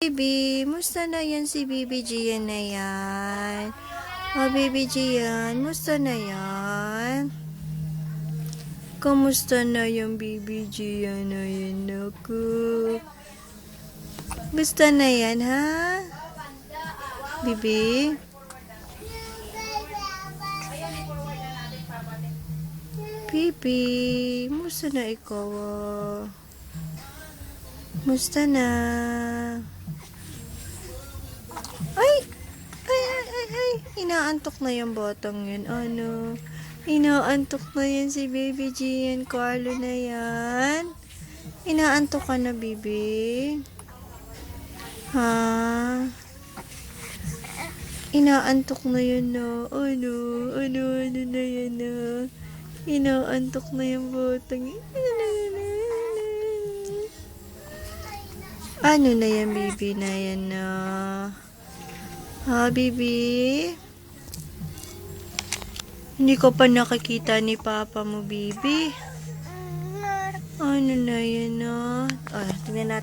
Baby, musta na yan si Baby Gian na yan? Oh, Baby Gian, musta na yan? Kamusta na yung Baby Gian na yan, naku? Gusto na yan, ha? Bibi? Bibi, musta na ikaw, ah? Musta na? Ay! Inaantok na yung botong yun. Ano? Inaantok na yan si Baby Gian Carlo na yan. Inaantok ka na, Bibi? Ha? Inaantok na yan na. Ano na yan na. Inaantok na yung botong. Ano na yan, Bibi na yan na. Ha, Bibi? Hindi ko pa nakikita ni Papa mo, Bibi. Ano na yan, na? Tingnan natin.